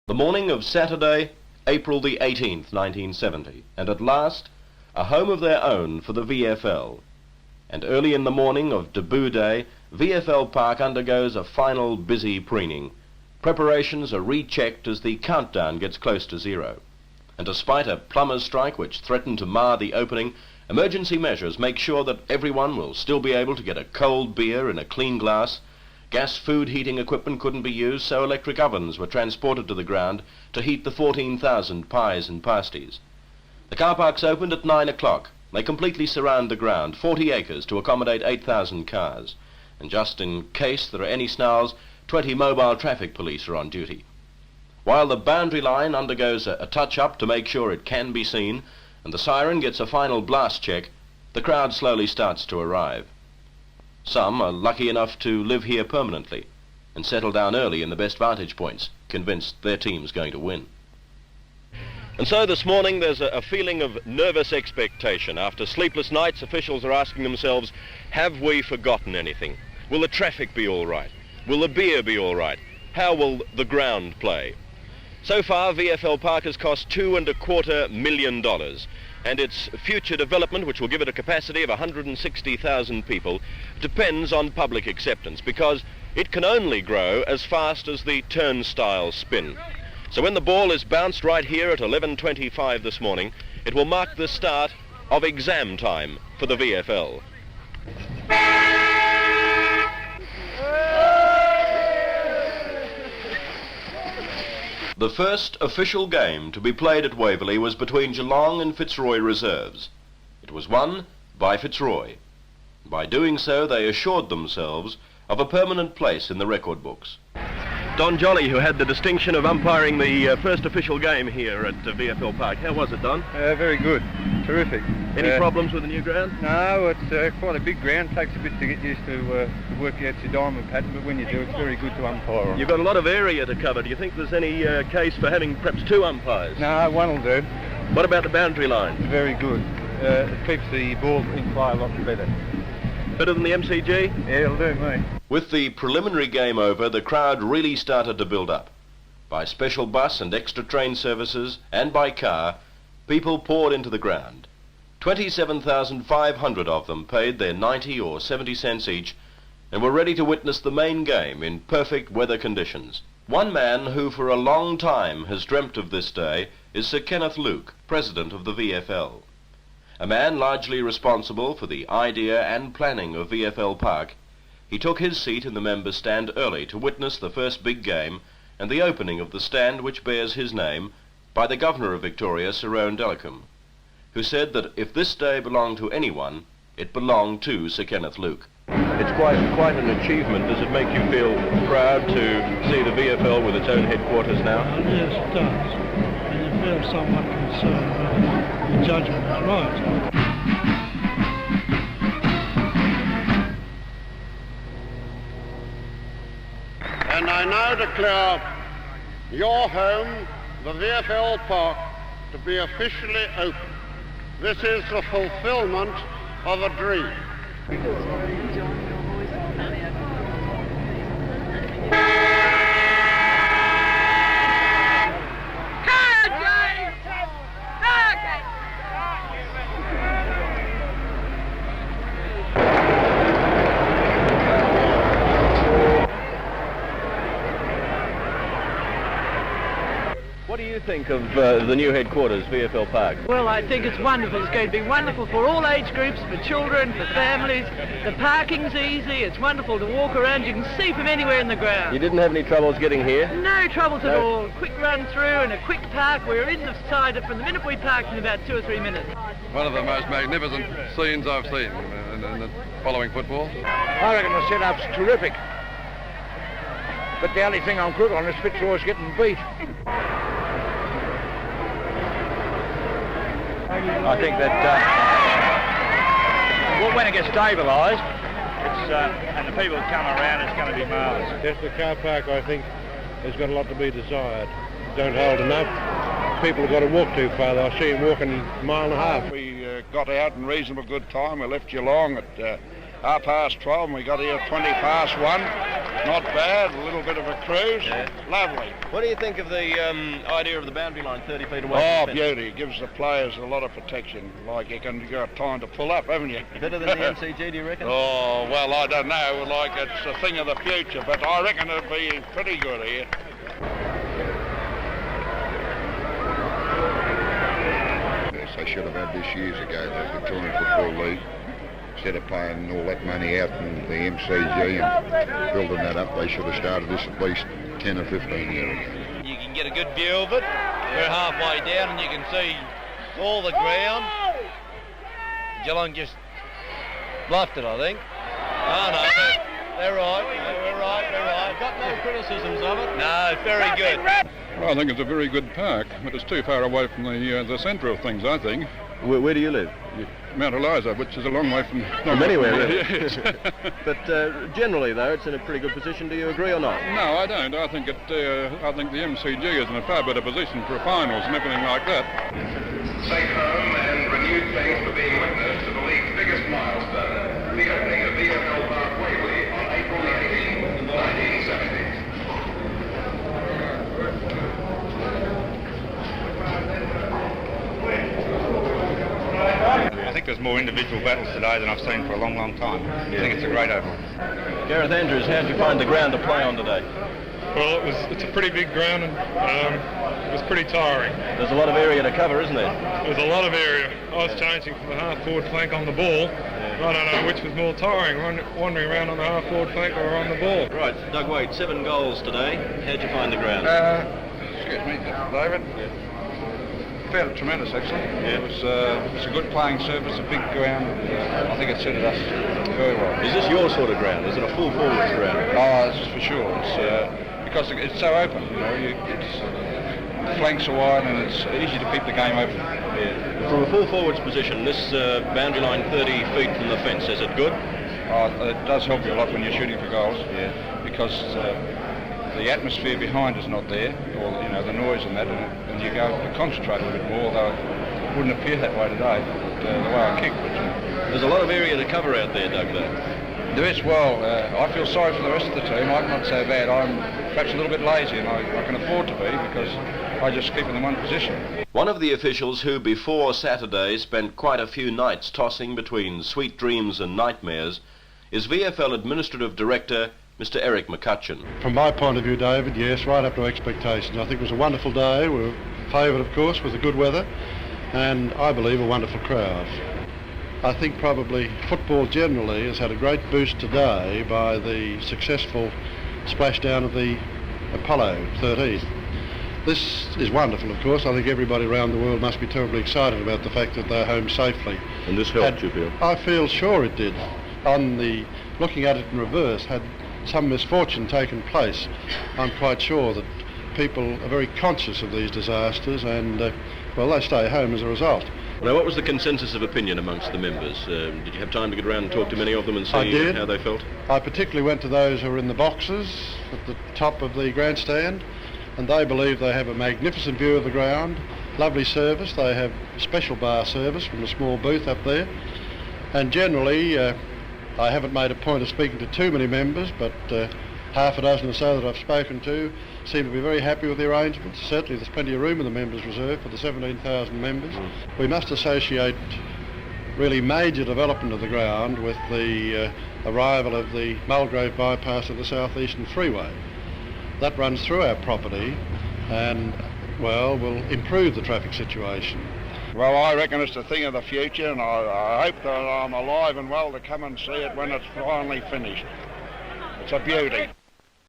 The morning of Saturday, April the 18th, 1970, and at last, a home of their own for the VFL. And early in the morning of debut day, VFL Park undergoes a final busy preening. Preparations are rechecked as the countdown gets close to zero. And despite a plumber's strike which threatened to mar the opening, emergency measures make sure that everyone will still be able to get a cold beer in a clean glass. Gas food heating equipment couldn't be used, so electric ovens were transported to the ground to heat the 14,000 pies and pasties. The car parks opened at 9 o'clock. They completely surround the ground, 40 acres to accommodate 8,000 cars. And just in case there are any snarls, 20 mobile traffic police are on duty. While the boundary line undergoes a touch-up to make sure it can be seen, and the siren gets a final blast check, the crowd slowly starts to arrive. Some are lucky enough to live here permanently and settle down early in the best vantage points, convinced their team's going to win. And so this morning there's a feeling of nervous expectation. After sleepless nights, officials are asking themselves, have we forgotten anything? Will the traffic be all right? Will the beer be all right? How will the ground play? So far, VFL Park has cost $2.25 million, and its future development, which will give it a capacity of 160,000 people, depends on public acceptance, because it can only grow as fast as the turnstiles spin. So when the ball is bounced right here at 11:25 this morning, it will mark the start of exam time for the VFL. The first official game to be played at Waverley was between Geelong and Fitzroy Reserves. It was won by Fitzroy. By doing so, they assured themselves of a permanent place in the record books. Don Jolly, who had the distinction of umpiring the first official game here at VFL Park. How was it, Don? Very good. Terrific. Any problems with the new ground? No, it's quite a big ground. Takes a bit to get used to work out your diamond pattern, but when you do, it's very good to umpire on. You've got a lot of area to cover. Do you think there's any case for having perhaps two umpires? No, one will do. What about the boundary line? Very good. It keeps the ball in play a lot better. Better than the MCG? Yeah, it'll do me. With the preliminary game over, the crowd really started to build up. By special bus and extra train services, and by car, people poured into the ground. 27,500 of them paid their 90 or 70 cents each and were ready to witness the main game in perfect weather conditions. One man who for a long time has dreamt of this day is Sir Kenneth Luke, president of the VFL. A man largely responsible for the idea and planning of VFL Park, he took his seat in the members' stand early to witness the first big game and the opening of the stand which bears his name by the Governor of Victoria, Sir Owen Delacombe, who said that if this day belonged to anyone, it belonged to Sir Kenneth Luke. It's quite an achievement. Does it make you feel proud to see the VFL with its own headquarters now? Yes, it does. And you feel somewhat concerned that the judgment is right. And I now declare your home, the VFL Park, to be officially open. This is the fulfillment of a dream. What do you think of the new headquarters, VFL Park? Well, I think it's wonderful. It's going to be wonderful for all age groups, for children, for families. The parking's easy. It's wonderful to walk around. You can see from anywhere in the ground. You didn't have any troubles getting here? No troubles at all. Quick run through and a quick park. We're in the side from the minute we parked in about 2 or 3 minutes. One of the most magnificent scenes I've seen in the following football. I reckon the setup's terrific. But the only thing I'm crook on is Fitzroy's getting beat. I think that when it gets stabilised, and the people that come around, it's going to be marvellous. Yes, the car park, I think, has got a lot to be desired. Don't hold enough. People have got to walk too far. I see them walking a mile and a half. We got out in reasonable good time. We left Geelong at 12:30 and we got here at 1. Not bad, a little bit of a cruise. Yeah. Lovely. What do you think of the idea of the boundary line 30 feet away? Oh, from the fence? beauty. It gives the players a lot of protection. Like you got time to pull up, haven't you? Better than the MCG, do you reckon? Oh, well, I don't know. Like, it's a thing of the future, but I reckon it'll be pretty good here. Yes, they should have had this years ago, the Victorian Football League. Instead of paying all that money out from the MCG and building that up, they should have started this at least 10 or 15 years ago. You can get a good view of it. We're halfway down and you can see all the ground. Geelong just bluffed it, I think. Oh no, they're right. We're right. Got no criticisms of it? No, it's very good. Well, I think it's a very good park, but it's too far away from the centre of things, I think. Where do you live? Mount Eliza, which is a long way from anywhere, really. Yes. But generally, though, it's in a pretty good position. Do you agree or not? No, I don't. I think I think the MCG is in a far better position for finals and everything like that. Safe home and renewed thanks for being witness to the league's biggest milestone, the opening of VFL Park Waverley on April the 18th, 1970. I think there's more individual battles today than I've seen for a long, long time. I think it's a great opening. Gareth Andrews, how did you find the ground to play on today? Well, it's a pretty big ground and it was pretty tiring. There's a lot of area to cover, isn't there? There's a lot of area. I was changing from the half-forward flank on the ball. I don't know which was more tiring, wandering around on the half-forward flank or on the ball. Right, Doug Wade, 7 goals today. How'd you find the ground? Excuse me, David. Found it tremendous, actually. Yeah. It's a good playing surface, a big ground. I think it suited us very well. Is this your sort of ground? Is it a full forwards ground? Oh, this is for sure. It's because it's so open. You know, the flanks are wide and it's easy to keep the game open. Yeah. From a full forwards position, this boundary line 30 feet from the fence, is it good? It does help you a lot when you're shooting for goals. Yeah. Because the atmosphere behind is not there, or the noise and that, and you go to concentrate a little bit more. Although it wouldn't appear that way today, the way I kick. But there's a lot of area to cover out there, Doug. There is. Well, I feel sorry for the rest of the team. I'm not so bad. I'm perhaps a little bit lazy, and I can afford to be because I just keep in one position. One of the officials who, before Saturday, spent quite a few nights tossing between sweet dreams and nightmares is VFL Administrative Director Mr. Eric McCutcheon. From my point of view, David, yes, right up to expectations. I think it was a wonderful day. We were favoured, of course, with the good weather, and I believe a wonderful crowd. I think probably football generally has had a great boost today by the successful splashdown of the Apollo 13. This is wonderful, of course. I think everybody around the world must be terribly excited about the fact that they're home safely. And this helped, you feel? I feel sure it did. Looking at it in reverse, had some misfortune taken place, I'm quite sure that people are very conscious of these disasters and, they stay home as a result. Now, what was the consensus of opinion amongst the members? Did you have time to get around and talk to many of them and see how they felt? I particularly went to those who were in the boxes at the top of the grandstand, and they believe they have a magnificent view of the ground, lovely service. They have special bar service from a small booth up there, and generally I haven't made a point of speaking to too many members, but half a dozen or so that I've spoken to seem to be very happy with the arrangements. Certainly there's plenty of room in the members' reserve for the 17,000 members. We must associate really major development of the ground with the arrival of the Mulgrave bypass of the South Eastern Freeway. That runs through our property and, will improve the traffic situation. Well, I reckon it's a thing of the future, and I hope that I'm alive and well to come and see it when it's finally finished. It's a beauty.